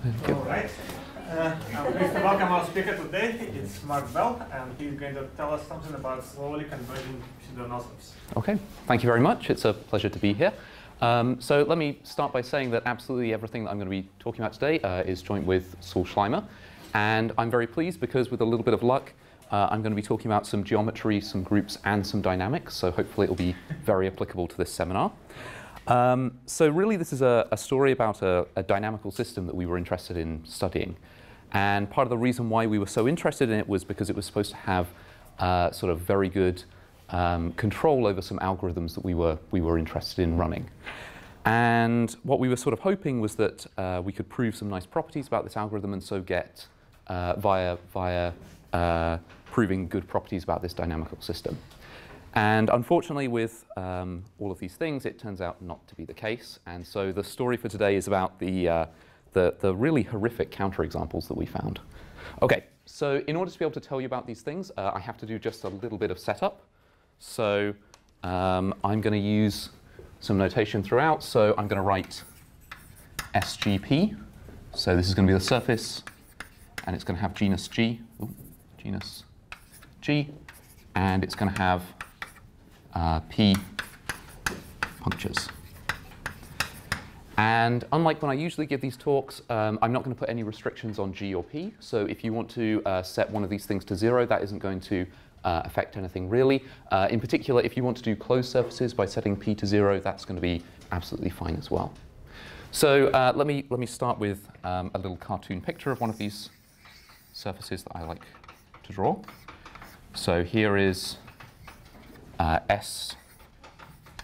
All right. I'm pleased to welcome our speaker today. It's Mark Bell, and he's going to tell us something about slowly converging pseudo-Anosovs. Okay, thank you very much. It's a pleasure to be here. So let me start by saying that absolutely everything that I'm going to be talking about today is joint with Saul Schleimer. And I'm very pleased because with a little bit of luck, I'm going to be talking about some geometry, some groups, and some dynamics. So hopefully it will be very applicable to this seminar. So really this is a story about a dynamical system that we were interested in studying. And part of the reason why we were so interested in it was because it was supposed to have sort of very good control over some algorithms that we were interested in running. And what we were sort of hoping was that we could prove some nice properties about this algorithm and so get via proving good properties about this dynamical system. And unfortunately, with all of these things, it turns out not to be the case. And so the story for today is about the really horrific counterexamples that we found. OK, so in order to be able to tell you about these things, I have to do just a little bit of setup. So I'm going to use some notation throughout. So I'm going to write SGP. So this is going to be the surface, and it's going to have genus G. Ooh, genus G. And it's going to have P punctures. And unlike when I usually give these talks, I'm not going to put any restrictions on G or P. So if you want to set one of these things to 0, that isn't going to affect anything really. In particular, if you want to do closed surfaces by setting P to 0, that's going to be absolutely fine as well. So let me start with a little cartoon picture of one of these surfaces that I like to draw. So here is S21.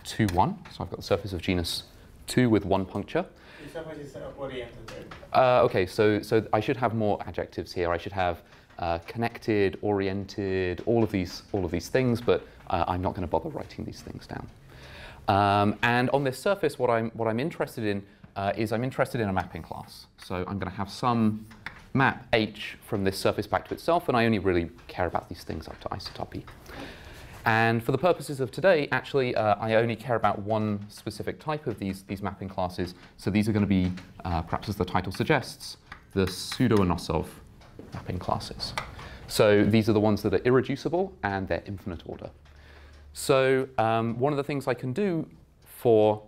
So I've got the surface of genus 2 with 1 puncture. The surface is oriented. OK, so I should have more adjectives here. I should have connected, oriented, all of these things, but I'm not going to bother writing these things down. And on this surface, what I'm interested in is I'm interested in a mapping class. So I'm going to have some map H from this surface back to itself, and I only really care about these things up to isotopy. And for the purposes of today, actually, I only care about one specific type of these mapping classes. So these are going to be, perhaps as the title suggests, the pseudo-Anosov mapping classes. So these are the ones that are irreducible, and they're infinite order. So one of the things I can do for,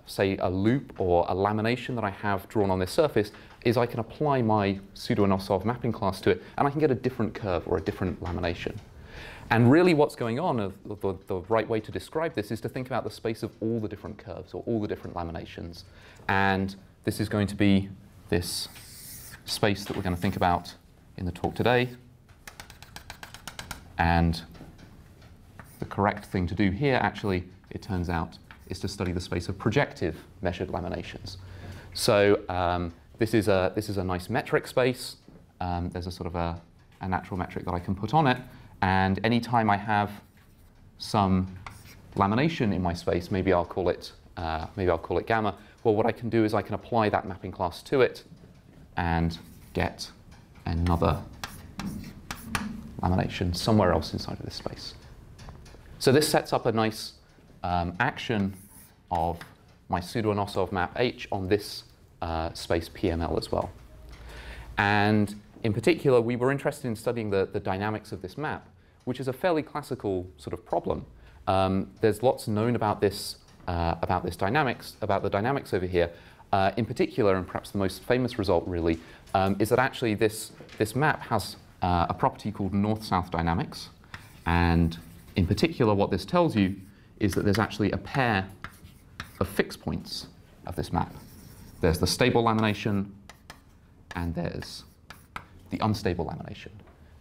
say, a loop or a lamination that I have drawn on this surface is I can apply my pseudo-Anosov mapping class to it, and I can get a different curve or a different lamination. And really what's going on, the right way to describe this is to think about the space of all the different curves or all the different laminations. And this is going to be this space that we're going to think about in the talk today. And the correct thing to do here, actually, it turns out, is to study the space of projective measured laminations. So this is a nice metric space. There's a sort of a natural metric that I can put on it. And anytime I have some lamination in my space, maybe I'll call it gamma. Well, what I can do is I can apply that mapping class to it and get another lamination somewhere else inside of this space. So this sets up a nice action of my pseudo-Anosov map H on this space PML as well. And in particular, we were interested in studying the dynamics of this map, which is a fairly classical sort of problem. There's lots known about this dynamics over here. In particular, and perhaps the most famous result really, is that actually this map has a property called north-south dynamics. And in particular, what this tells you is that there's actually a pair of fixed points of this map. There's the stable lamination, and there's the unstable lamination.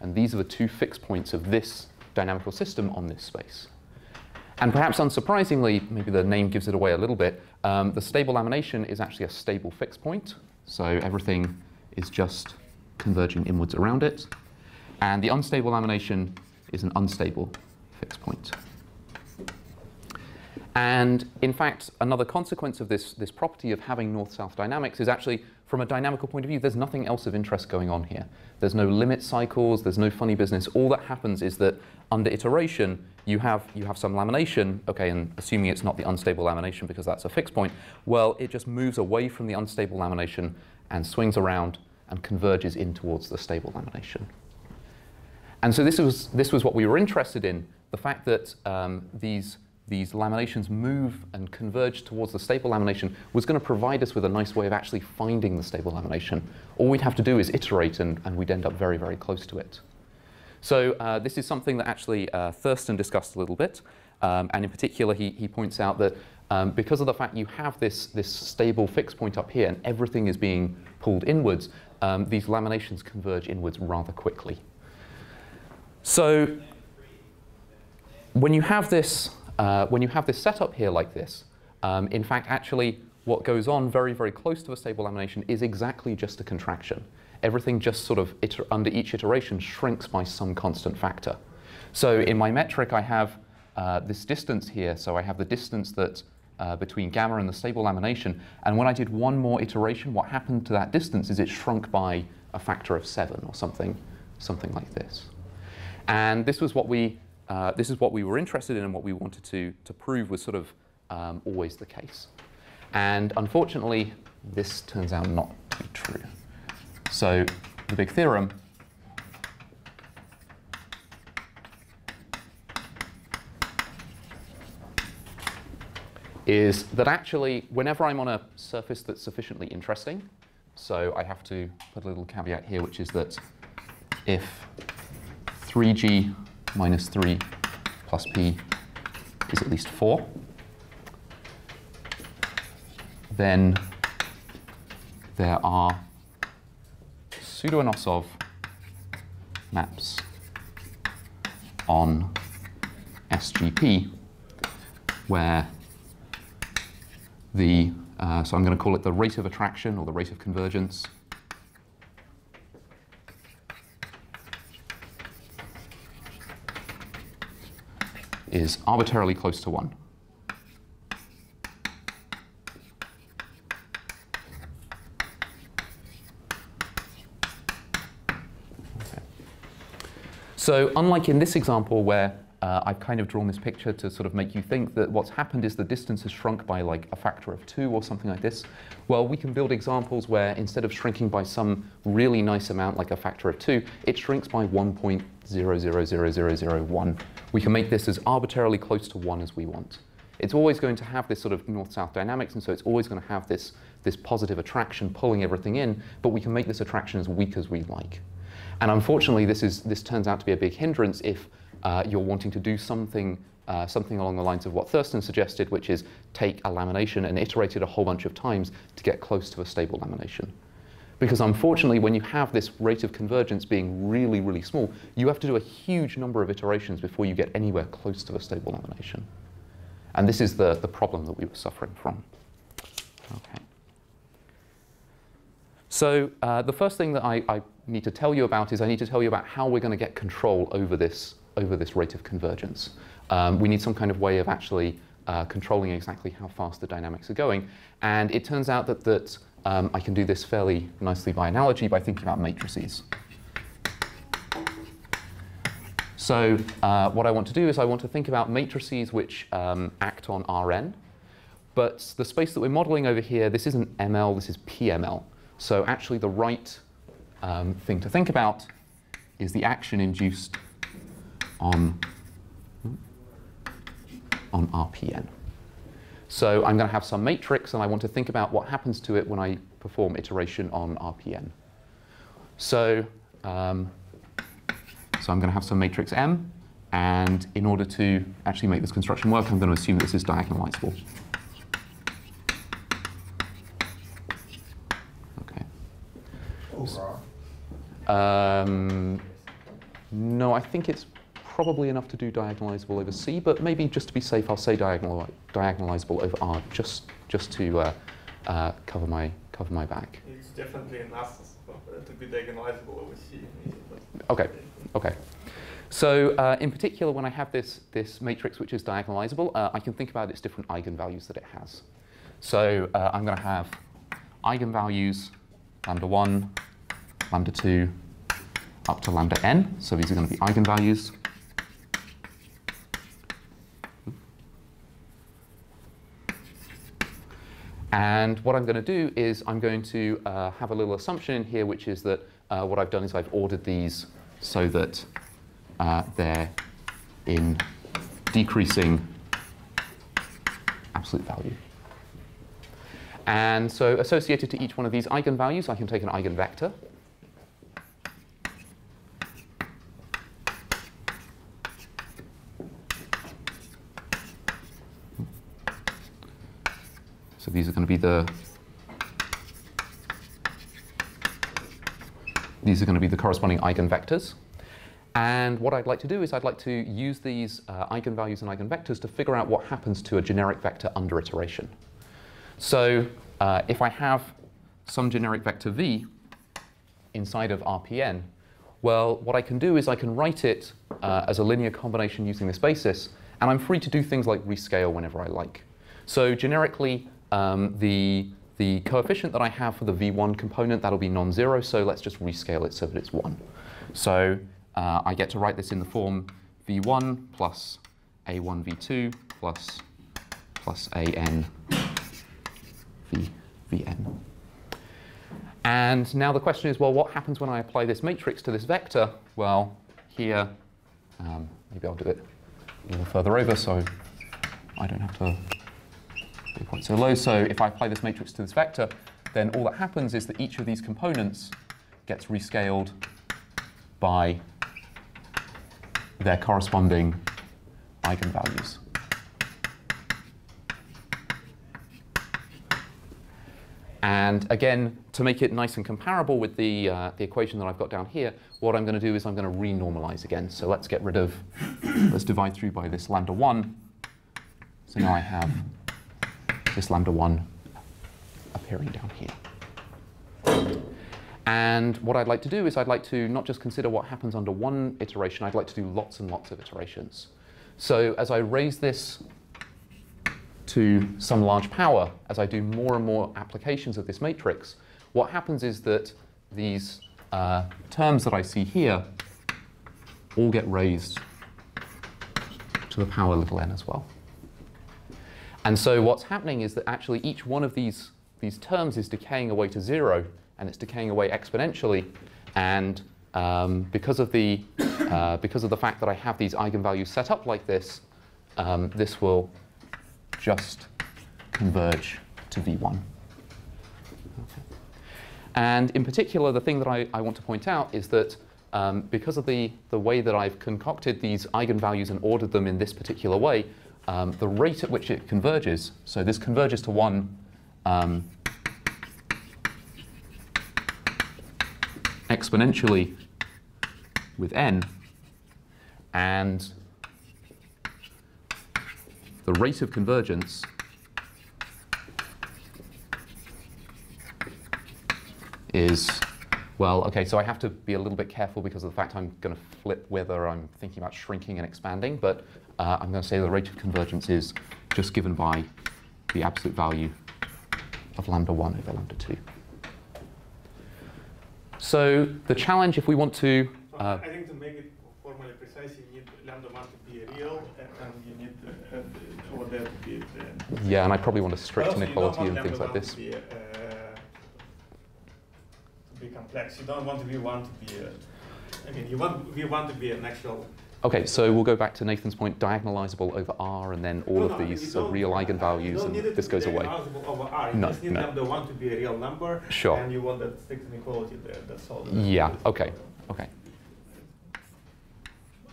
And these are the two fixed points of this dynamical system on this space. And perhaps unsurprisingly, maybe the name gives it away a little bit, the stable lamination is actually a stable fixed point. So everything is just converging inwards around it. And the unstable lamination is an unstable fixed point. And in fact, another consequence of this property of having north-south dynamics is actually, from a dynamical point of view, there's nothing else of interest going on here. There's no limit cycles, there's no funny business. All that happens is that under iteration, you have some lamination, okay, and assuming it's not the unstable lamination because that's a fixed point, well, it just moves away from the unstable lamination and swings around and converges in towards the stable lamination. And so this was what we were interested in, the fact that these laminations move and converge towards the stable lamination was going to provide us with a nice way of actually finding the stable lamination. All we'd have to do is iterate, and we'd end up very, very close to it. So this is something that actually Thurston discussed a little bit. And in particular, he points out that because of the fact you have this stable fixed point up here and everything is being pulled inwards, these laminations converge inwards rather quickly. So when you have this setup here like this, in fact, actually, what goes on very, very close to a stable lamination is exactly just a contraction. Everything just sort of, under each iteration, shrinks by some constant factor. So in my metric, I have this distance here. So I have the distance that between gamma and the stable lamination. And when I did one more iteration, what happened to that distance is it shrunk by a factor of 7 or something like this. And this was what we were interested in, and what we wanted to prove was sort of always the case. And unfortunately, this turns out not to be true. So the big theorem is that actually, whenever I'm on a surface that's sufficiently interesting, so I have to put a little caveat here, which is that if 3g minus 3 plus p is at least 4, then there are pseudo-Anosov maps on SGP where the, so I'm going to call it the rate of attraction or the rate of convergence is arbitrarily close to 1. Okay. So unlike in this example where I've kind of drawn this picture to sort of make you think that what's happened is the distance has shrunk by like a factor of 2 or something like this. Well, we can build examples where instead of shrinking by some really nice amount like a factor of 2, it shrinks by 1.000001. We can make this as arbitrarily close to 1 as we want. It's always going to have this sort of north-south dynamics, and so it's always going to have this positive attraction pulling everything in, but we can make this attraction as weak as we like. And unfortunately, this turns out to be a big hindrance if you're wanting to do something along the lines of what Thurston suggested, which is take a lamination and iterate it a whole bunch of times to get close to a stable lamination. Because unfortunately, when you have this rate of convergence being really, really small, you have to do a huge number of iterations before you get anywhere close to a stable lamination. And this is the problem that we were suffering from. Okay. So the first thing that I need to tell you about is I need to tell you about how we're going to get control over this rate of convergence. We need some kind of way of actually controlling exactly how fast the dynamics are going. And it turns out that I can do this fairly nicely by analogy by thinking about matrices. So what I want to do is I want to think about matrices which act on Rn. But the space that we're modeling over here, this isn't ML, this is PML. So actually the right thing to think about is the action induced on Rpn. So I'm going to have some matrix, and I want to think about what happens to it when I perform iteration on Rpn. So, I'm going to have some matrix M, and in order to actually make this construction work, I'm going to assume this is diagonalizable. Okay. No, I think it's probably enough to do diagonalizable over C, but maybe just to be safe, I'll say diagonalizable over R, just to cover my back. It's definitely enough to be diagonalizable over C. Okay. Okay. So in particular, when I have this matrix which is diagonalizable, I can think about its different eigenvalues that it has. So I'm going to have eigenvalues lambda 1, lambda 2, up to lambda n. So these are going to be eigenvalues. And what I'm going to do is I'm going to have a little assumption in here, which is that what I've done is I've ordered these so that they're in decreasing absolute value. And so associated to each one of these eigenvalues, I can take an eigenvector. So these are going to be the corresponding eigenvectors. And what I'd like to do is I'd like to use these eigenvalues and eigenvectors to figure out what happens to a generic vector under iteration. So if I have some generic vector v inside of Rpn, well, what I can do is I can write it as a linear combination using this basis, and I'm free to do things like rescale whenever I like. So generically, the coefficient that I have for the v1 component, that'll be non-zero, so let's just rescale it so that it's 1. So I get to write this in the form v1 plus a1 v2 plus an vn. And now the question is, well, what happens when I apply this matrix to this vector? Well, here, maybe I'll do it a little further over so I don't have to be quite so low. So if I apply this matrix to this vector, then all that happens is that each of these components gets rescaled by their corresponding eigenvalues. And again, to make it nice and comparable with the equation that I've got down here, what I'm going to do is I'm going to renormalize again. So let's get rid of, let's divide through by this lambda 1. So now I have this lambda 1 appearing down here. And what I'd like to do is I'd like to not just consider what happens under one iteration, I'd like to do lots and lots of iterations. So as I raise this to some large power, as I do more and more applications of this matrix, what happens is that these terms that I see here all get raised to the power little n as well. And so what's happening is that actually each one of these terms is decaying away to 0, and it's decaying away exponentially. And because of the fact that I have these eigenvalues set up like this, this will just converge to v1. Okay. And in particular, the thing that I want to point out is that because of the way that I've concocted these eigenvalues and ordered them in this particular way, the rate at which it converges, so this converges to 1 exponentially with n, and the rate of convergence is, well, okay, so I have to be a little bit careful because of the fact I'm going to flip whether I'm thinking about shrinking and expanding, but I'm going to say the rate of convergence is just given by the absolute value of lambda 1 over lambda 2. So the challenge, if we want to... I think to make it formally precise, you need lambda 1 to be real, and you need order to be... yeah, and I probably want a strict inequality and things like this. To be complex. You don't want v1 to be... again, you want v1 to be an actual... Okay, so we'll go back to Nathan's point, diagonalizable over R, and then all of these are real eigenvalues, and this goes away. Over R. You just need lambda 1 to be a real number, sure. And you want that strict inequality there. That's all. Yeah, okay, okay.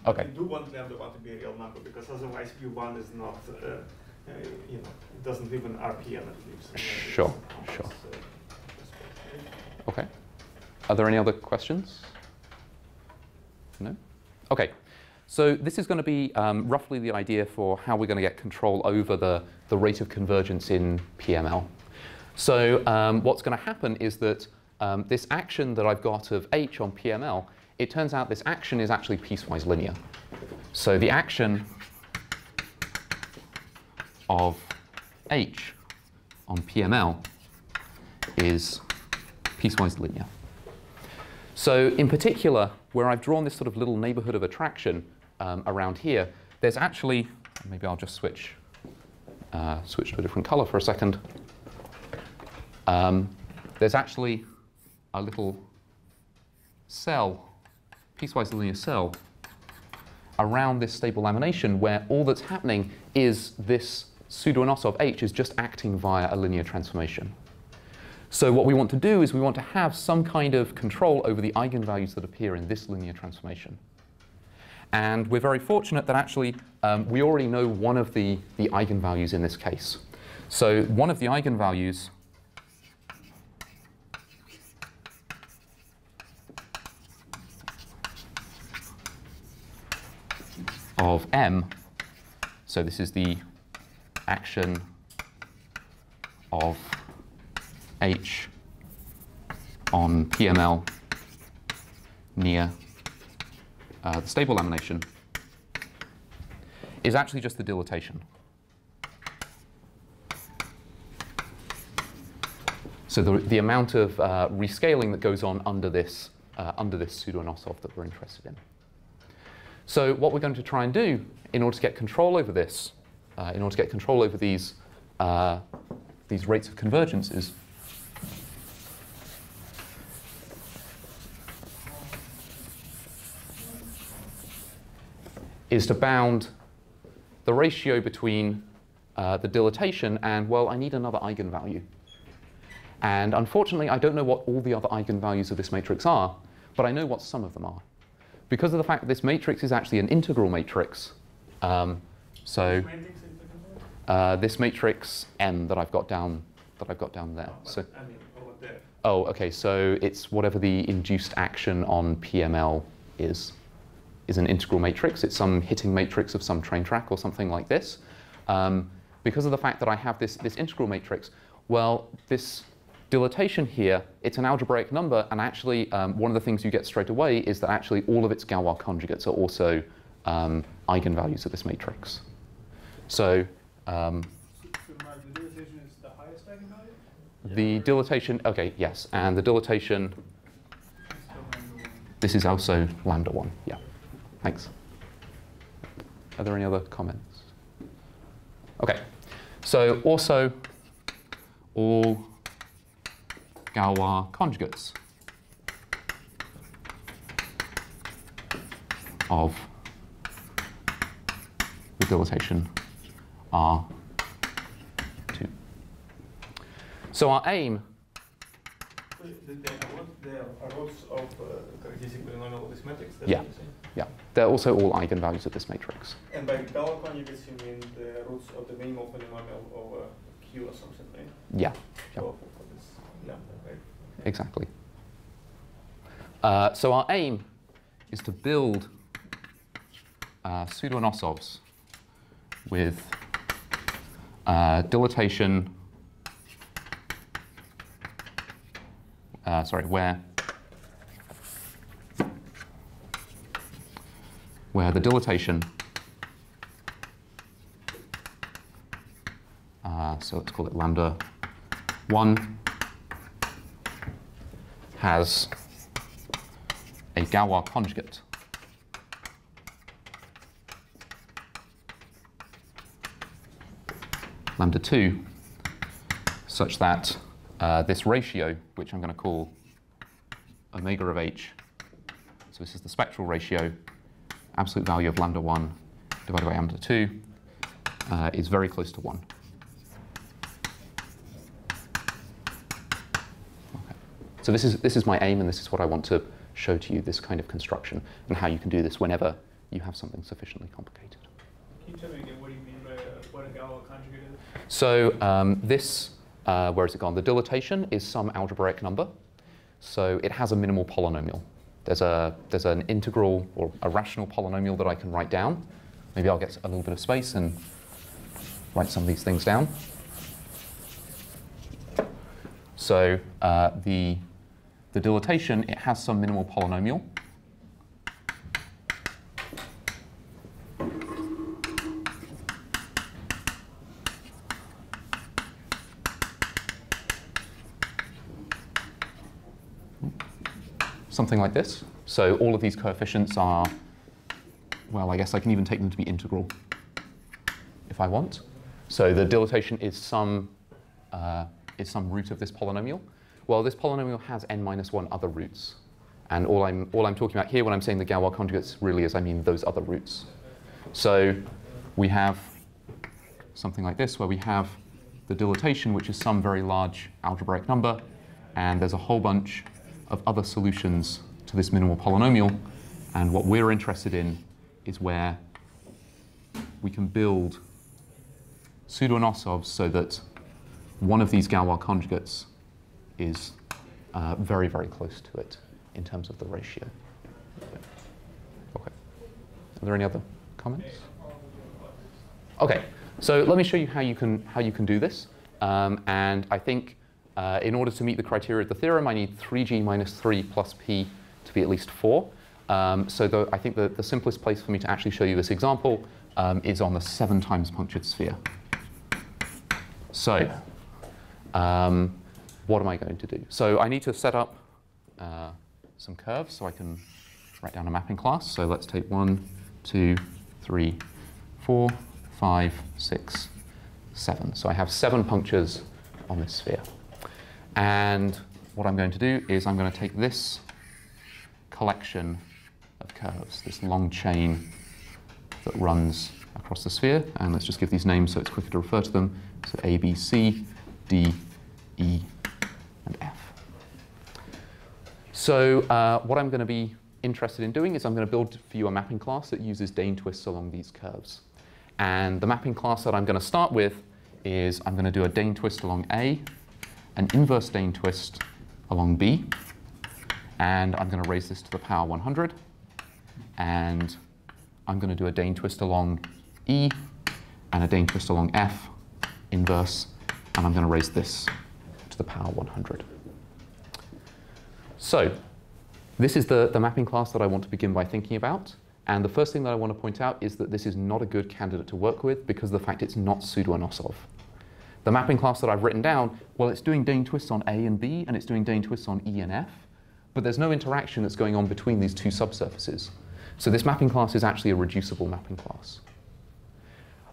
Okay. You do want lambda 1 to be a real number, because otherwise v1 is not, you know, it doesn't live in Rpn, it lives in... Sure, sure. Okay. Are there any other questions? No? Okay. So this is going to be roughly the idea for how we're going to get control over the rate of convergence in PML. So what's going to happen is that this action that I've got of H on PML, it turns out this action is actually piecewise linear. So the action of H on PML is piecewise linear. So in particular, where I've drawn this sort of little neighborhood of attraction around here, there's actually, maybe I'll just switch to a different color for a second. there's actually a little cell, piecewise linear cell, around this stable lamination where all that's happening is this pseudo-Anosov H is just acting via a linear transformation. So what we want to do is we want to have some kind of control over the eigenvalues that appear in this linear transformation. And we're very fortunate that actually we already know one of the eigenvalues in this case. So one of the eigenvalues of M, so this is the action of H on PML near the stable lamination, is actually just the dilatation. So the amount of rescaling that goes on under this pseudo-Anosov that we're interested in. So what we're going to try and do in order to get control over this, in order to get control over these rates of convergence is to bound the ratio between the dilatation and, well, I need another eigenvalue. And unfortunately, I don't know what all the other eigenvalues of this matrix are, but I know what some of them are. Because of the fact that this matrix is actually an integral matrix, this matrix M that I've got down there. Oh, okay. So it's whatever the induced action on PML is an integral matrix. It's some hitting matrix of some train track or something like this. Because of the fact that I have this integral matrix, well, this dilatation here, it's an algebraic number, and actually one of the things you get straight away is that actually all of its Galois conjugates are also eigenvalues of this matrix. So the dilatation is the highest eigenvalue? The dilatation, okay, yes, and the dilatation, this is also lambda 1, yeah. Thanks. Are there any other comments? Okay, so also all Galois conjugates of the dilatation are 2. So our aim. The roots of characteristic polynomial of this matrix? Yeah, yeah. They're also all eigenvalues of this matrix. And by Galois conjugates, you mean the roots of the minimal polynomial over Q or something, right? Yeah. Yeah. For this lambda, right? Exactly. So our aim is to build pseudo-Anosovs with dilatation, where the dilatation, so let's call it lambda 1, has a Galois conjugate lambda 2 such that this ratio, which I'm going to call omega of h, so this is the spectral ratio, absolute value of lambda 1 divided by lambda 2, is very close to 1. So this is my aim, and this is what I want to show to you, this kind of construction, and how you can do this whenever you have something sufficiently complicated. Can you tell me again what you mean by what a Galois conjugate is? So this, where has it gone? The dilatation is some algebraic number. So it has a minimal polynomial. There's an integral or a rational polynomial that I can write down. Maybe I'll get a little bit of space and write some of these things down. So the dilatation, it has some minimal polynomial. Something like this. So all of these coefficients are, well, I guess I can even take them to be integral if I want. So the dilatation is some is some root of this polynomial. Well, this polynomial has n-1 other roots. And all I'm talking about here when I'm saying the Galois conjugates really is I mean those other roots. So we have something like this, where we have the dilatation, which is some very large algebraic number, and there's a whole bunch of other solutions to this minimal polynomial. And what we're interested in is where we can build pseudo-Anosovs so that one of these Galois conjugates is very, very close to it in terms of the ratio. Okay. Are there any other comments? Okay. So let me show you how you can do this. And I think in order to meet the criteria of the theorem, I need 3g minus 3 plus p to be at least 4. So I think the simplest place for me to actually show you this example is on the 7 times punctured sphere. So what am I going to do? So I need to set up some curves so I can write down a mapping class. So let's take 1, 2, 3, 4, 5, 6, 7. So I have 7 punctures on this sphere. And what I'm going to do is I'm going to take this collection of curves, this long chain that runs across the sphere, and let's just give these names so it's quicker to refer to them. So A, B, C, D, E, and F. So what I'm going to be interested in doing is I'm going to build for you a mapping class that uses Dane twists along these curves. And the mapping class that I'm going to start with is I'm going to do a Dane twist along A, an inverse Dane twist along B, and I'm going to raise this to the power 100. And I'm going to do a Dane twist along E and a Dane twist along F, inverse, and I'm going to raise this to the power 100. So this is the mapping class that I want to begin by thinking about. And the first thing that I want to point out is that this is not a good candidate to work with because of the fact it's not pseudo-Anosov. The mapping class that I've written down, well, it's doing Dane twists on A and B, and it's doing Dane twists on E and F, but there's no interaction that's going on between these two subsurfaces. So this mapping class is actually a reducible mapping class.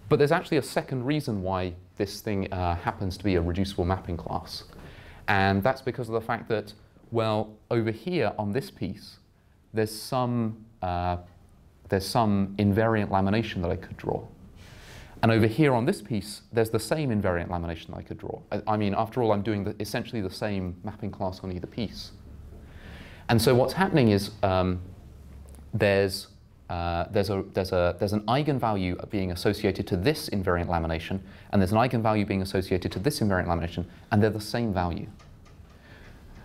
But there's actually a second reason why this thing happens to be a reducible mapping class. And that's because of the fact that, well, over here on this piece, there's some invariant lamination that I could draw. And over here on this piece, there's the same invariant lamination that I could draw. I mean, after all, I'm doing essentially the same mapping class on either piece. And so what's happening is there's an eigenvalue being associated to this invariant lamination, and there's an eigenvalue being associated to this invariant lamination, and they're the same value.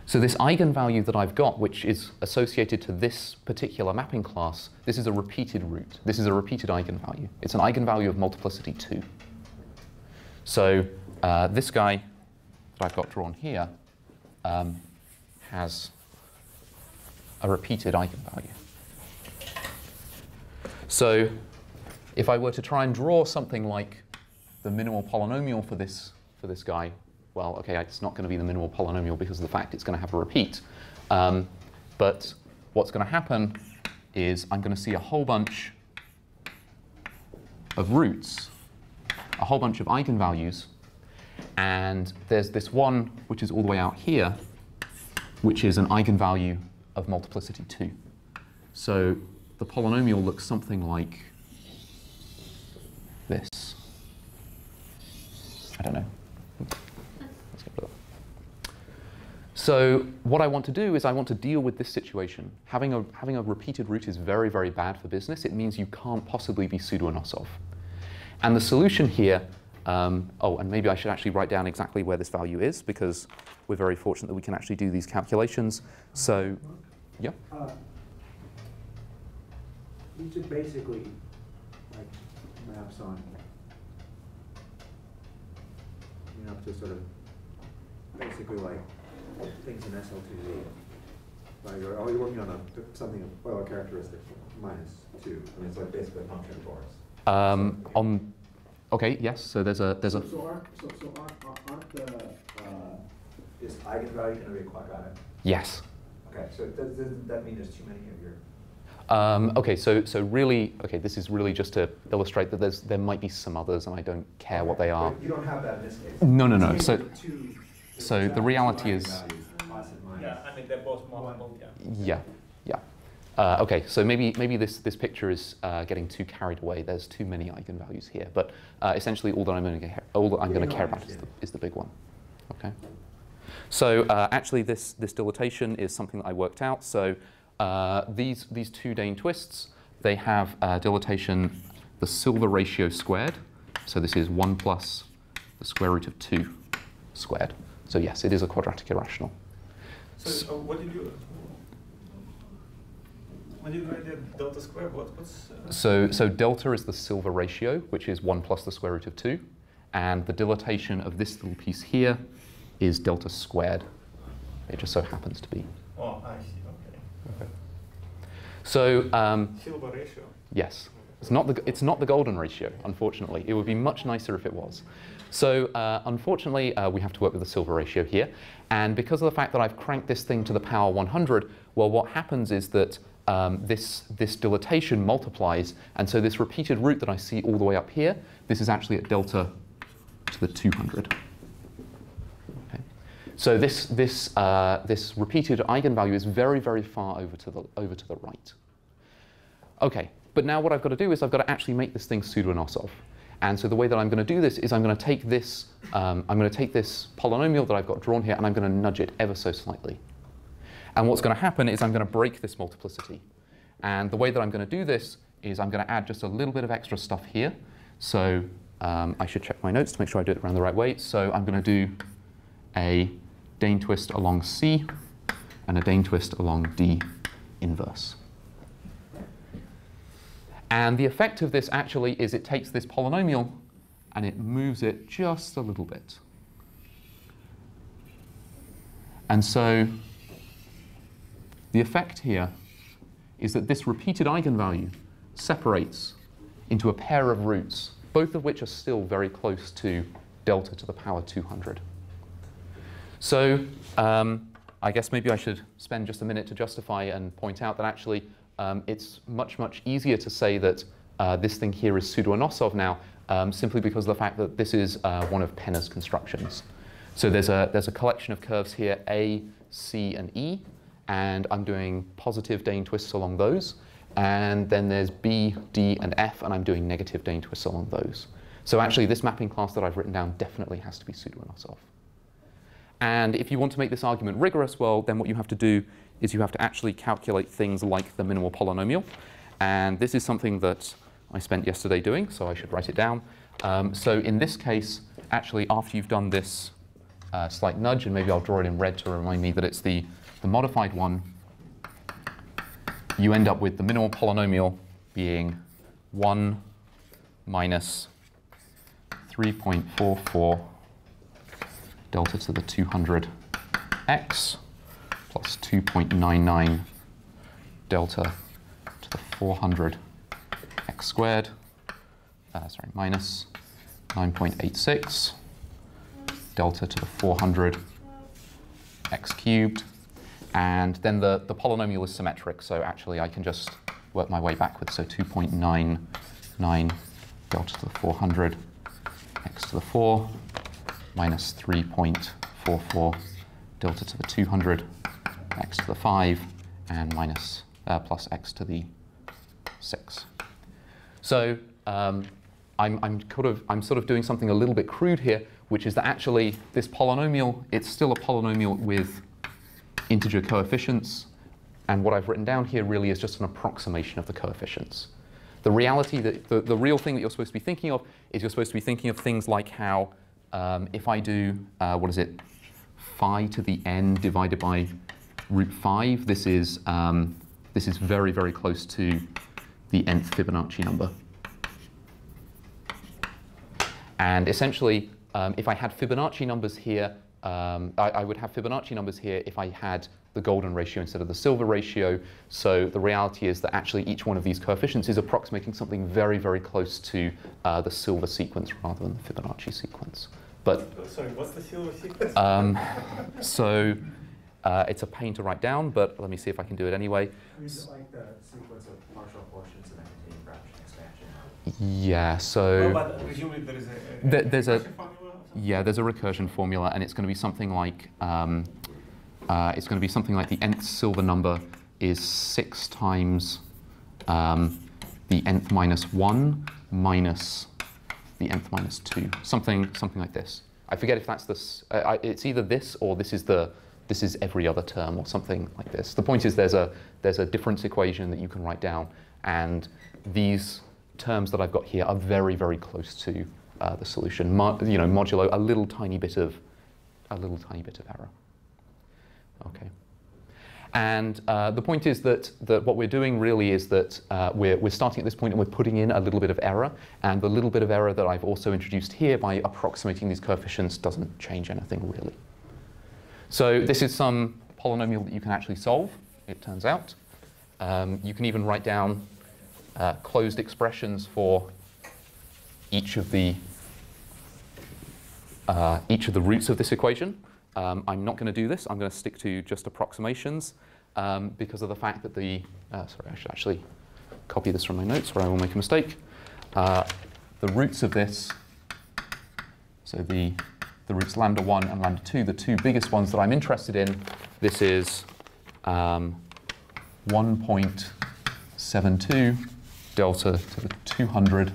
So this eigenvalue that I've got, which is associated to this particular mapping class, this is a repeated root. This is a repeated eigenvalue. It's an eigenvalue of multiplicity 2. So this guy that I've got drawn here has a repeated eigenvalue. So if I were to try and draw something like the minimal polynomial for this guy, well, okay, it's not going to be the minimal polynomial because of the fact it's going to have a repeat. But what's going to happen is I'm going to see a whole bunch of roots, a whole bunch of eigenvalues, and there's this one which is all the way out here, which is an eigenvalue of multiplicity 2. So the polynomial looks something like this. I don't know. Let's get rid of that. So what I want to do is I want to deal with this situation. Having a repeated root is very, very bad for business. It means you can't possibly be pseudo-Anosov. And the solution here, oh, and maybe I should actually write down exactly where this value is, because we're very fortunate that we can actually do these calculations. So, yeah? These are basically like maps on, you know, to sort of basically like things in SL2Z. Like, you're working on something of Euler characteristic minus 2. I mean, it's like basically a function of course. Okay, yes. So there's a. So aren't the is eigenvalue going to be a quadratic? Yes. Okay. So doesn't that mean there's too many of your? Okay, so really, okay, this is really just to illustrate that there might be some others, and I don't care what they are. But you don't have that in this case. No. So So the reality is, yeah, I mean they're both multiple. yeah. Okay, so maybe this picture is getting too carried away. There's too many eigenvalues here, but essentially all that I'm going to care about is the big one. Okay. So actually, this dilatation is something that I worked out. So these two Dane twists, they have dilatation the silver ratio squared. So this is 1 plus the square root of 2 squared. So yes, it is a quadratic irrational. So what did you write there? Delta squared? What's? So delta is the silver ratio, which is 1 plus the square root of 2, and the dilatation of this little piece here is delta squared. It just so happens to be. Oh, I see. Okay. So silver ratio. yes, it's not the golden ratio. Unfortunately, it would be much nicer if it was. So unfortunately, we have to work with the silver ratio here, and because of the fact that I've cranked this thing to the power 100, well, what happens is that this dilatation multiplies, and so this repeated root that I see all the way up here, this is actually at delta to the 200. Okay. So this repeated eigenvalue is very, very far over to the right. Okay, but now what I've got to do is I've got to actually make this thing pseudo-Anosov. And so the way that I'm going to do this is I'm going to take this polynomial that I've got drawn here, and I'm going to nudge it ever so slightly. And what's going to happen is I'm going to break this multiplicity. And the way that I'm going to do this is I'm going to add just a little bit of extra stuff here. So I should check my notes to make sure I do it around the right way. So I'm going to do a Dane twist along C and a Dane twist along D inverse. And the effect of this actually is it takes this polynomial and it moves it just a little bit. And so the effect here is that this repeated eigenvalue separates into a pair of roots, both of which are still very close to delta to the power 200. So I guess maybe I should spend just a minute to justify and point out that actually it's much, much easier to say that this thing here is pseudo-Anosov now, simply because of the fact that this is one of Penner's constructions. So there's a collection of curves here, A, C, and E, and I'm doing positive Dane twists along those. And then there's B, D, and F, and I'm doing negative Dane twists along those. So actually, this mapping class that I've written down definitely has to be pseudo-Anosov. And if you want to make this argument rigorous, well, then what you have to do is you have to actually calculate things like the minimal polynomial. And this is something that I spent yesterday doing, so I should write it down. So in this case, actually, after you've done this slight nudge, and maybe I'll draw it in red to remind me that it's the modified one, you end up with the minimal polynomial being 1 minus 3.44 delta to the 200x plus 2.99 delta to the 400x squared, minus 9.86 delta to the 400x cubed. And then the polynomial is symmetric, so actually I can just work my way backwards. So 2.99 delta to the 400 x to the 4 minus 3.44 delta to the 200 x to the 5 and minus plus x to the 6. So I'm sort of doing something a little bit crude here, which is that actually this polynomial, it's still a polynomial with integer coefficients, and what I've written down here really is just an approximation of the coefficients. The reality, the real thing that you're supposed to be thinking of is you're supposed to be thinking of things like how if I do, phi to the n divided by root 5, this is very, very close to the nth Fibonacci number. And essentially, if I had Fibonacci numbers here, I would have Fibonacci numbers here if I had the golden ratio instead of the silver ratio. So the reality is that actually each one of these coefficients is approximating something very, very close to the silver sequence rather than the Fibonacci sequence. But sorry, what's the silver sequence? It's a pain to write down, but let me see if I can do it anyway. Is it like the sequence of partial quotients and then fraction expansion? Yeah, so Well, but presumably there is there's a formula of Yeah, there's a recursion formula, and it's going to be something like the nth silver number is 6 times the nth minus 1 minus the nth minus 2, something like this. I forget if that's this. It's either this or this is every other term or something like this. The point is there's a difference equation that you can write down, and these terms that I've got here are very, very close to the solution. Modulo a little tiny bit of error. Okay. And the point is that what we're doing really is that we're starting at this point and we're putting in a little bit of error. And the little bit of error that I've also introduced here by approximating these coefficients doesn't change anything really. So this is some polynomial that you can actually solve, it turns out. You can even write down closed expressions for each of the roots of this equation. I'm not going to do this. I'm going to stick to just approximations because of the fact that sorry, I should actually copy this from my notes or I will make a mistake. The roots of this, so the roots lambda 1 and lambda 2, the two biggest ones that I'm interested in, this is 1.72 delta to the 200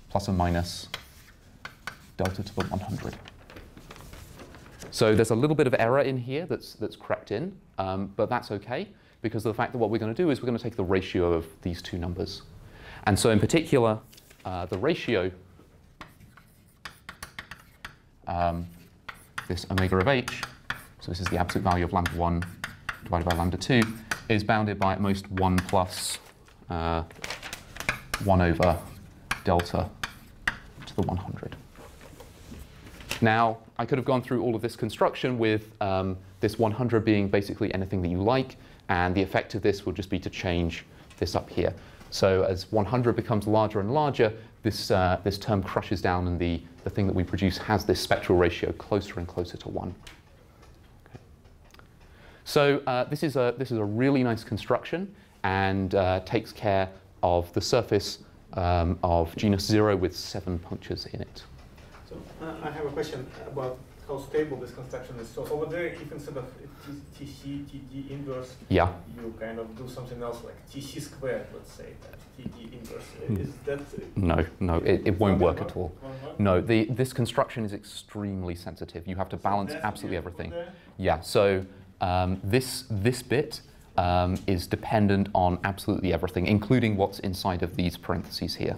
plus or minus delta to the 100. So there's a little bit of error in here that's crept in, but that's OK, because of the fact that what we're going to do is we're going to take the ratio of these two numbers. And so in particular, the ratio, this omega of h, so this is the absolute value of lambda 1 divided by lambda 2, is bounded by at most 1 plus 1 over delta to the 100. Now, I could have gone through all of this construction with this 100 being basically anything that you like, and the effect of this will just be to change this up here. So as 100 becomes larger and larger, this term crushes down, and the thing that we produce has this spectral ratio closer and closer to 1. Okay. So this is a really nice construction, and takes care of the surface of genus 0 with 7 punctures in it. So I have a question about how stable this construction is. So over there, if instead of TD inverse, yeah, you kind of do something else like TC squared, let's say, TD inverse, is that? No, it won't work at all. No, this construction is extremely sensitive. You have to balance absolutely everything. Yeah, so this bit is dependent on absolutely everything, including what's inside of these parentheses here.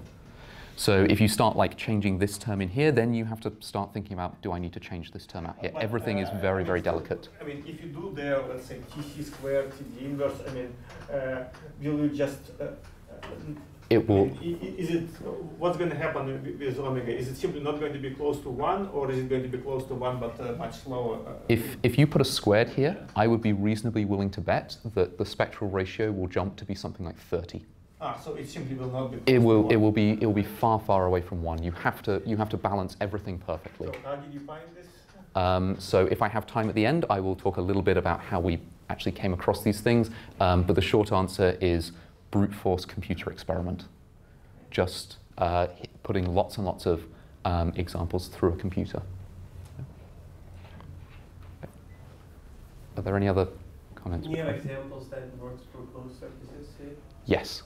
So if you start like changing this term in here, then you have to start thinking about, do I need to change this term out here? But, everything is very, very delicate. I mean, if you do there, let's say TC squared, TD inverse, I mean, will you just, it will. Is it, what's going to happen with omega? Is it simply not going to be close to 1, or is it going to be close to 1 but much lower? If you put a squared here, I would be reasonably willing to bet that the spectral ratio will jump to be something like 30. So it simply will not be. It will be far, far away from 1. You have to balance everything perfectly. So how did you find this? So if I have time at the end, I will talk a little bit about how we actually came across these things. But the short answer is brute force computer experiment. Just putting lots and lots of examples through a computer. Are there any other comments? Do you have examples that works for closed surfaces here? Yes.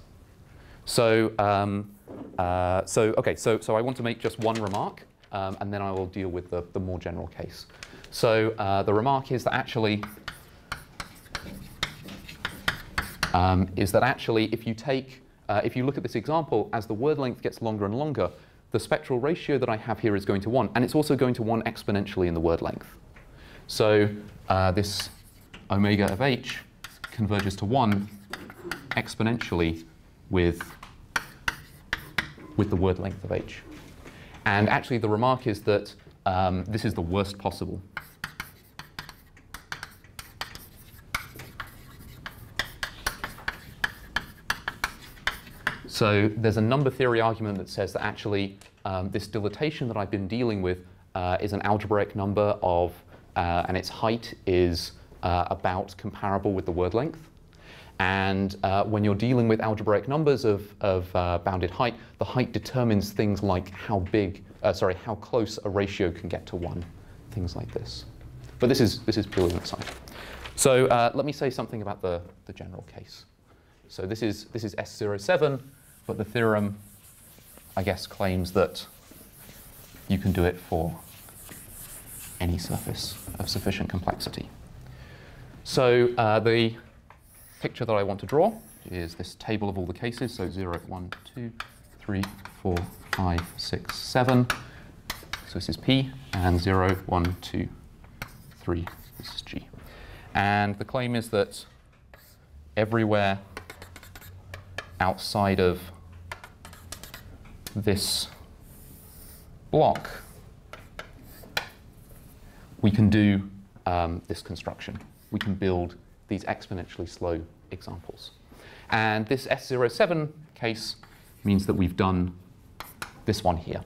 So, so I want to make just one remark, and then I will deal with the more general case. So the remark is that actually, if you look at this example, as the word length gets longer and longer, the spectral ratio that I have here is going to 1, and it's also going to 1 exponentially in the word length. So this omega of h converges to 1 exponentially with the word length of h. And actually the remark is that this is the worst possible. So there's a number theory argument that says that actually this dilatation that I've been dealing with is an algebraic number of, and its height is about comparable with the word length. And when you're dealing with algebraic numbers of bounded height, the height determines things like how close a ratio can get to 1, things like this. But this is purely an aside. So let me say something about the general case. So this is S07, but the theorem, I guess, claims that you can do it for any surface of sufficient complexity. So the picture that I want to draw is this table of all the cases. So 0, 1, 2, 3, 4, 5, 6, 7. So this is P, and 0, 1, 2, 3, this is G. And the claim is that everywhere outside of this block, we can do this construction. We can build these exponentially slow examples. And this S07 case means that we've done this one here.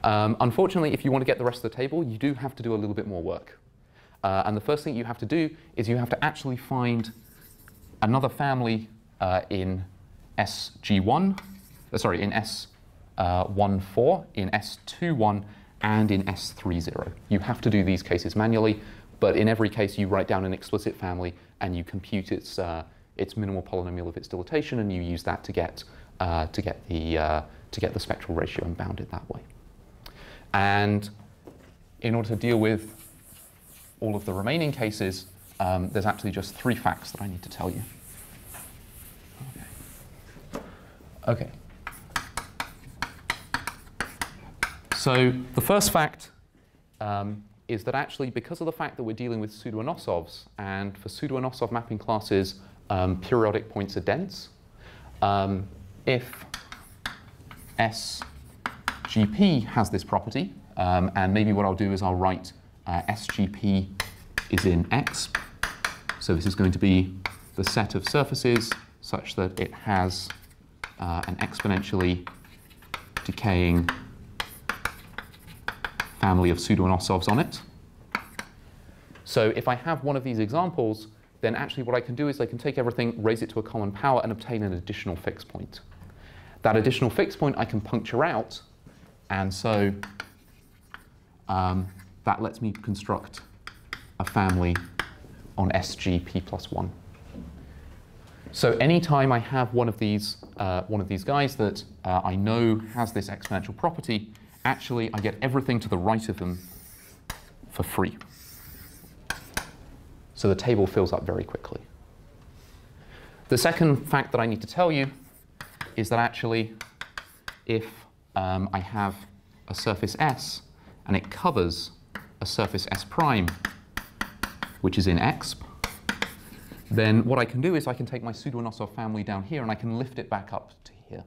Unfortunately, if you want to get the rest of the table, you do have to do a little bit more work. And the first thing you have to do is you have to actually find another family in SG1, in S14, in S21, and in S30. You have to do these cases manually, but in every case you write down an explicit family and you compute its minimal polynomial of its dilatation, and you use that to get the spectral ratio and bound it that way. And in order to deal with all of the remaining cases, there's actually just 3 facts that I need to tell you. Okay. So the first fact is that actually, because of the fact that we're dealing with pseudo-Anosovs, and for pseudo-Anosov mapping classes, periodic points are dense, if SGP has this property, and maybe what I'll do is I'll write SGP is in X. So this is going to be the set of surfaces such that it has an exponentially decaying family of pseudo-Anosovs on it. So if I have one of these examples, then actually what I can do is I can take everything, raise it to a common power, and obtain an additional fixed point. That additional fixed point I can puncture out, and so that lets me construct a family on SGP plus 1. So anytime I have one of these guys that I know has this exponential property, actually I get everything to the right of them for free. So the table fills up very quickly. The second fact that I need to tell you is that actually if I have a surface S and it covers a surface S prime, which is in X, then what I can do is I can take my pseudo-Anosov family down here and I can lift it back up to here.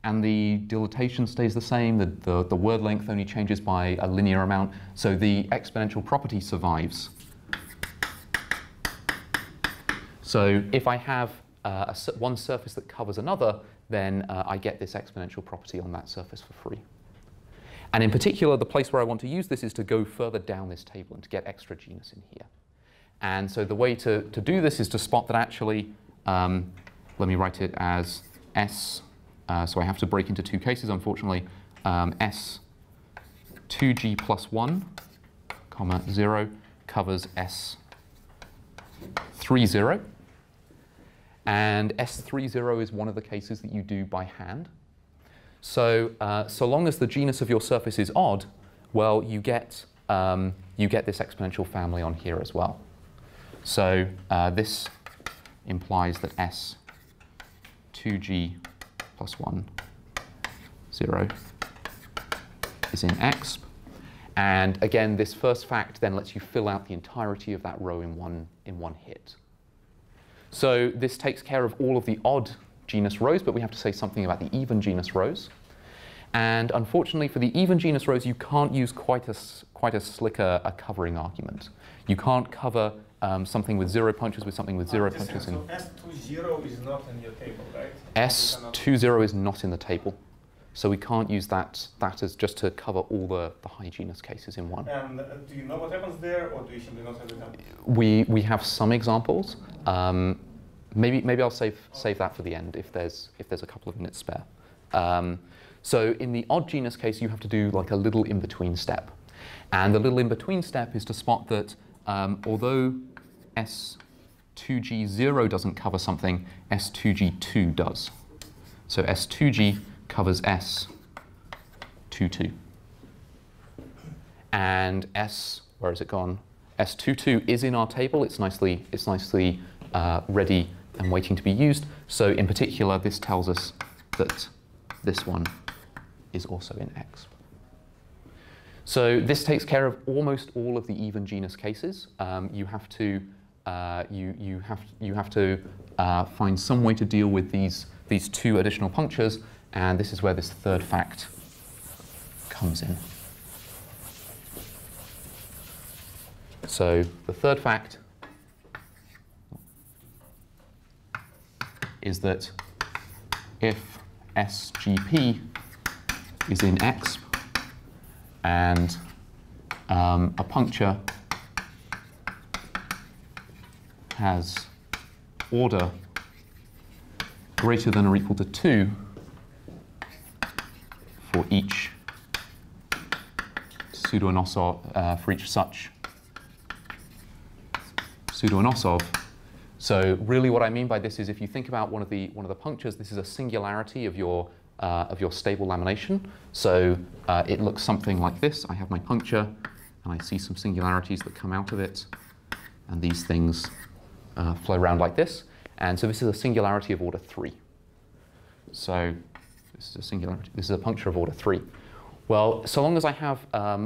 And the dilatation stays the same, the word length only changes by a linear amount, so the exponential property survives. So if I have one surface that covers another, then I get this exponential property on that surface for free. And in particular, the place where I want to use this is to go further down this table and to get extra genus in here. And so the way to do this is to spot that actually, let me write it as S, so I have to break into 2 cases, unfortunately, S 2G plus 1, comma 0 covers S 30. And S30 is one of the cases that you do by hand. So so long as the genus of your surface is odd, well, you get this exponential family on here as well. So this implies that S 2G plus 1, 0 is in X. And again, this first fact then lets you fill out the entirety of that row in one hit. So this takes care of all of the odd genus rows, but we have to say something about the even genus rows. And unfortunately, for the even genus rows, you can't use quite as slick a covering argument. You can't cover something with 0 punctures with something with 0 punctures. So S20 is not in your table, right? S20 is not in the table. So we can't use that as just to cover all the high genus cases in one. And do you know what happens there, or do you simply not have it done? We have some examples. maybe I'll save that for the end if there's a couple of minutes spare. So in the odd genus case, you have to do like a little in-between step. And the little in-between step is to spot that although S2G0 doesn't cover something, S2G2 does. So S2G covers S22. And where has it gone? S22 is in our table. It's nicely ready and waiting to be used. So in particular, this tells us that this one is also in exp. So this takes care of almost all of the even genus cases. You have to find some way to deal with these two additional punctures, and this is where this third fact comes in. So the third fact is that if SGP is in exp and a puncture has order greater than or equal to 2 for each pseudo-Anosov, for each such pseudo-Anosov. So really what I mean by this is if you think about one of the punctures, this is a singularity of your stable lamination. So it looks something like this. I have my puncture, and I see some singularities that come out of it, and these things flow around like this. And so this is a singularity of order 3. So this is a singularity. This is a puncture of order 3. Well, so long as I have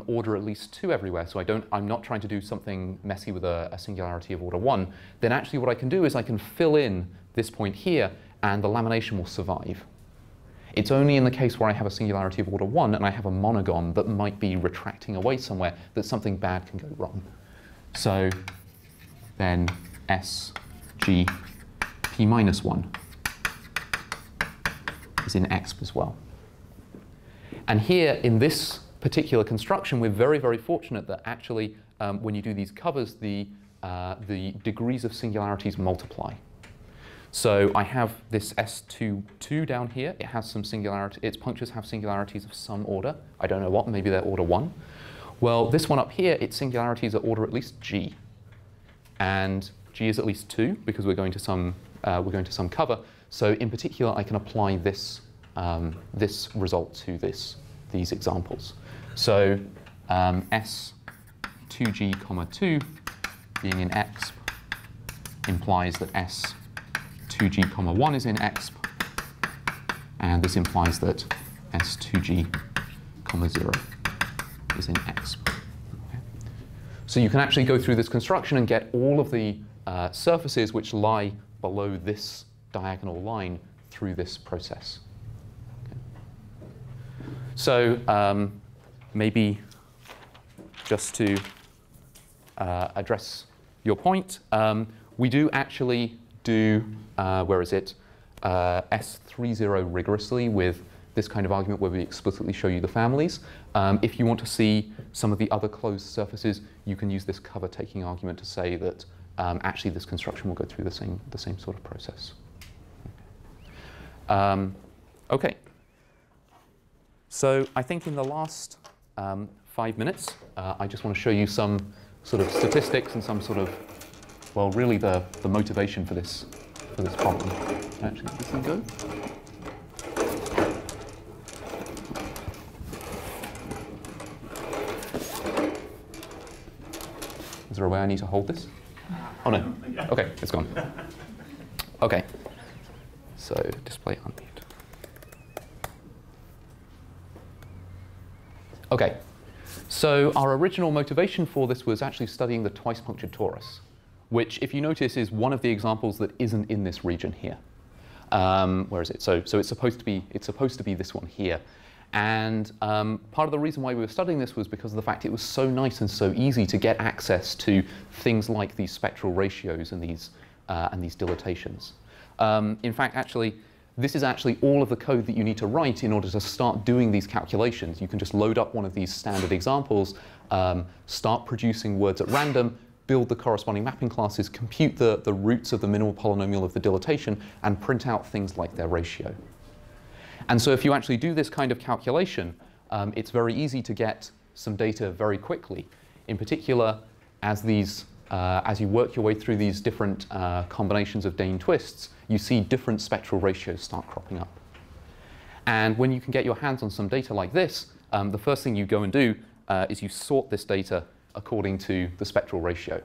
order at least 2 everywhere, so I'm not trying to do something messy with a singularity of order 1, then actually what I can do is I can fill in this point here, and the lamination will survive. It's only in the case where I have a singularity of order 1 and I have a monogon that might be retracting away somewhere that something bad can go wrong. So then SG P minus 1 is in exp as well. And here, in this particular construction, we're very, very fortunate that actually, when you do these covers, the degrees of singularities multiply. So I have this S22 down here. It has some singularity. Its punctures have singularities of some order. I don't know what. Maybe they're order 1. Well, this one up here, its singularities are order at least G, and G is at least 2 because we're going to some cover. So in particular, I can apply this this result to these examples. So S2G, 2 being in exp implies that S2G, 1 is in exp, and this implies that S2G, 0 is in exp. Okay. So you can actually go through this construction and get all of the surfaces which lie below this diagonal line through this process. So maybe just to address your point, we do actually do, where is it, S30 rigorously with this kind of argument where we explicitly show you the families. If you want to see some of the other closed surfaces, you can use this cover taking argument to say that actually this construction will go through the same sort of process. Okay. So I think in the last 5 minutes, I just want to show you some sort of statistics and some sort of, well, really the motivation for this problem. Actually, does this thing go? Is there a way I need to hold this? Oh no. Okay, it's gone. Okay. So display unmute. Okay, so our original motivation for this was actually studying the twice-punctured torus, which, if you notice, is one of the examples that isn't in this region here. Where is it? So it's supposed to be this one here. And part of the reason why we were studying this was because of the fact it was so nice and so easy to get access to things like these spectral ratios and these dilatations. In fact, actually, this is actually all of the code that you need to write in order to start doing these calculations. You can just load up one of these standard examples, start producing words at random, build the corresponding mapping classes, compute the roots of the minimal polynomial of the dilatation, and print out things like their ratio. And so if you actually do this kind of calculation, it's very easy to get some data very quickly. In particular, as you work your way through these different combinations of Dane twists, you see different spectral ratios start cropping up. And when you can get your hands on some data like this, the first thing you go and do is you sort this data according to the spectral ratio.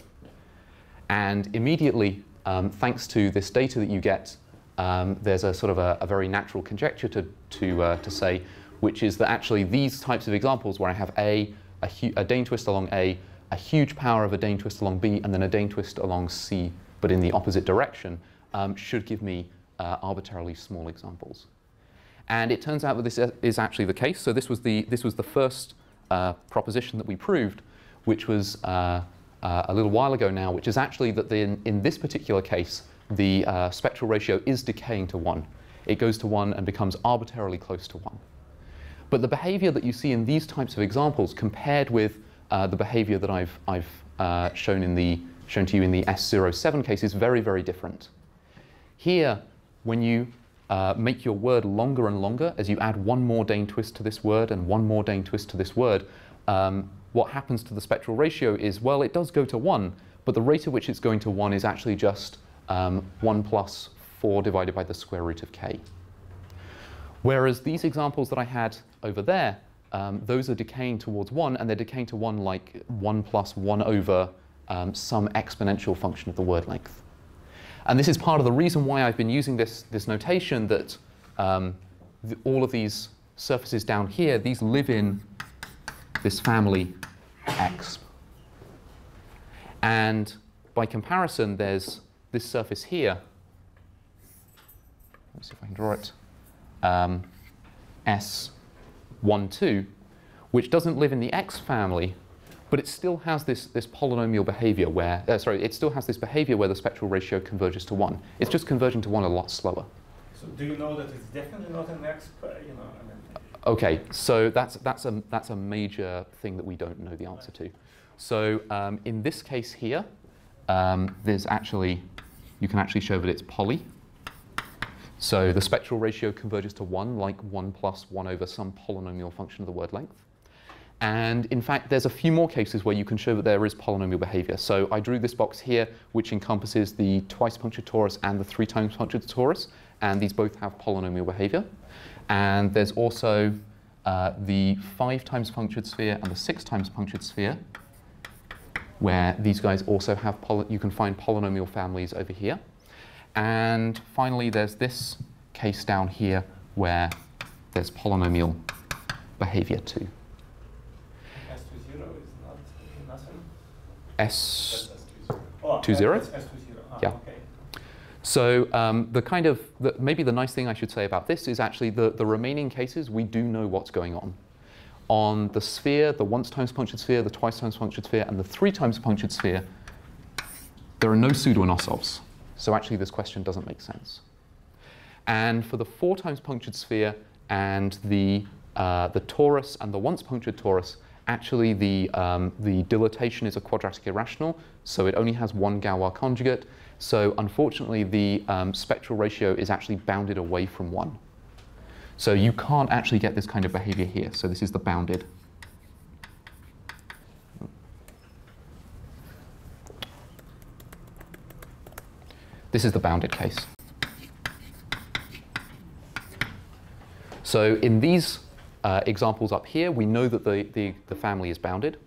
And immediately, thanks to this data that you get, there's a sort of a very natural conjecture to say, which is that actually these types of examples where I have a Dane twist along A, a huge power of a Dane twist along B, and then a Dane twist along C, but in the opposite direction, should give me arbitrarily small examples. And it turns out that this is actually the case. So this was the first proposition that we proved, which was a little while ago now, which is actually that in this particular case, the spectral ratio is decaying to 1. It goes to 1 and becomes arbitrarily close to 1. But the behavior that you see in these types of examples compared with the behavior that I've shown to you in the S07 case is very, very different. Here, when you make your word longer and longer, as you add one more Dane twist to this word and one more Dane twist to this word, what happens to the spectral ratio is, well, it does go to 1, but the rate at which it's going to 1 is actually just 1 plus 4 divided by the square root of k. Whereas these examples that I had over there, those are decaying towards 1, and they're decaying to 1 like 1 plus 1 over some exponential function of the word length. And this is part of the reason why I've been using this notation that all of these surfaces down here, these live in this family X. And by comparison, there's this surface here. Let's see if I can draw it. S12, which doesn't live in the X family, but it still has this polynomial behavior where, it still has this behavior where the spectral ratio converges to 1. It's just converging to 1 a lot slower. So do you know that it's definitely not an X, I mean. Okay, so that's a major thing that we don't know the answer to. So in this case here, there's actually, you can actually show that it's poly. So the spectral ratio converges to 1, like 1 plus 1 over some polynomial function of the word length. And in fact, there's a few more cases where you can show that there is polynomial behavior. So I drew this box here, which encompasses the twice punctured torus and the 3 times punctured torus, and these both have polynomial behavior. And there's also the 5 times punctured sphere and the 6 times punctured sphere, where these guys also have, you can find polynomial families over here. And finally, there's this case down here where there's polynomial behavior too. S20 is not nothing? S20? S20. Yeah. Okay. So maybe the nice thing I should say about this is actually the remaining cases, we do know what's going on. On the sphere, the once times punctured sphere, the twice times punctured sphere, and the 3 times punctured sphere, there are no pseudo-Anosovs. So actually this question doesn't make sense. And for the 4 times punctured sphere and the torus and the once punctured torus, actually the dilatation is a quadratic irrational, so it only has one Galois conjugate. So unfortunately, the spectral ratio is actually bounded away from 1. So you can't actually get this kind of behavior here. So this is the bounded. This is the bounded case. So in these examples up here, we know that the family is bounded.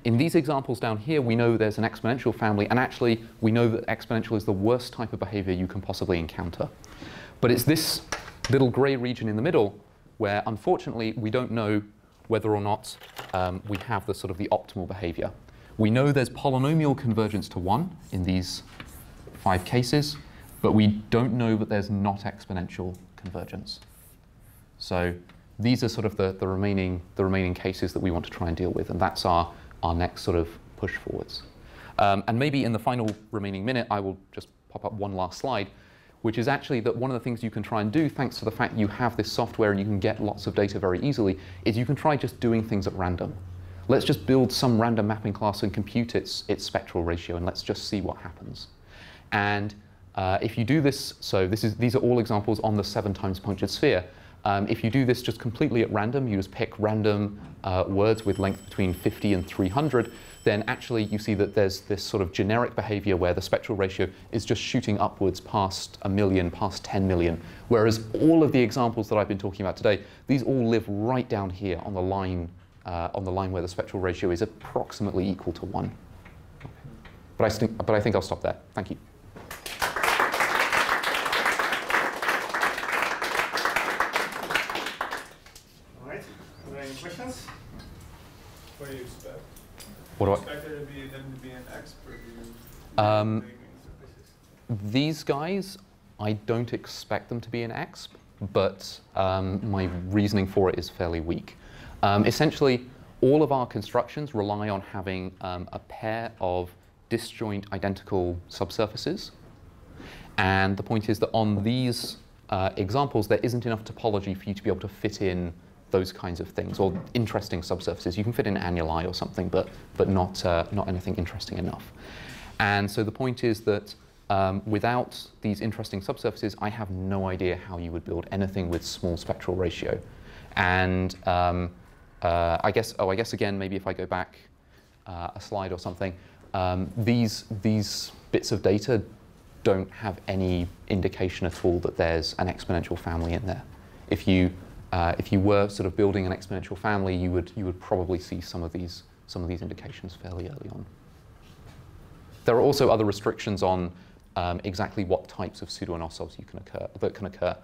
In these examples down here, we know there's an exponential family, and actually we know that exponential is the worst type of behavior you can possibly encounter. But it's this little gray region in the middle where, unfortunately, we don't know whether or not we have the sort of the optimal behavior. We know there's polynomial convergence to 1 in these 5 cases, but we don't know that there's not exponential convergence. So these are sort of the remaining cases that we want to try and deal with, and that's our next sort of push forwards. And maybe in the final remaining minute, I will just pop up one last slide, which is actually that one of the things you can try and do, thanks to the fact you have this software and you can get lots of data very easily, is you can try just doing things at random. Let's just build some random mapping class and compute its spectral ratio, and let's just see what happens. And if you do this, so these are all examples on the 7 times punctured sphere. If you do this just completely at random, you just pick random words with length between 50 and 300, then actually you see that there's this sort of generic behavior where the spectral ratio is just shooting upwards past 1 million, past 10 million. Whereas all of the examples that I've been talking about today, these all live right down here on the line where the spectral ratio is approximately equal to 1. Okay. But I think I'll stop there. Thank you. All right. Are there any questions? What do you expect? What do I expect there to be them to be an expert in These guys, I don't expect them to be an exp, but my reasoning for it is fairly weak. Essentially, all of our constructions rely on having a pair of disjoint identical subsurfaces. And the point is that on these examples, there isn't enough topology for you to be able to fit in those kinds of things, or interesting subsurfaces. You can fit in annuli or something, but not anything interesting enough. And so the point is that without these interesting subsurfaces, I have no idea how you would build anything with small spectral ratio. And I guess again, maybe if I go back a slide or something, these bits of data don't have any indication at all that there's an exponential family in there. If you were sort of building an exponential family, you would probably see some of these indications fairly early on. There are also other restrictions on exactly what types of pseudo-Anosovs that can occur.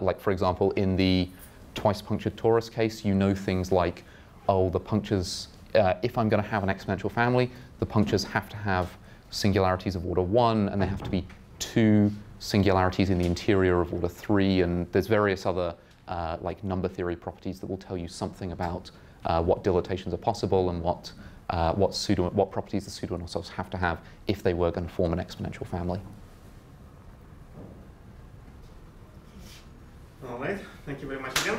Like for example, in the twice punctured torus case, you know things like, oh, the punctures. If I'm going to have an exponential family, the punctures have to have singularities of order 1, and there have to be 2 singularities in the interior of order 3, and there's various other like number theory properties that will tell you something about what dilatations are possible and what properties the pseudo-Anosovs have to have if they were going to form an exponential family. All right. Thank you very much again.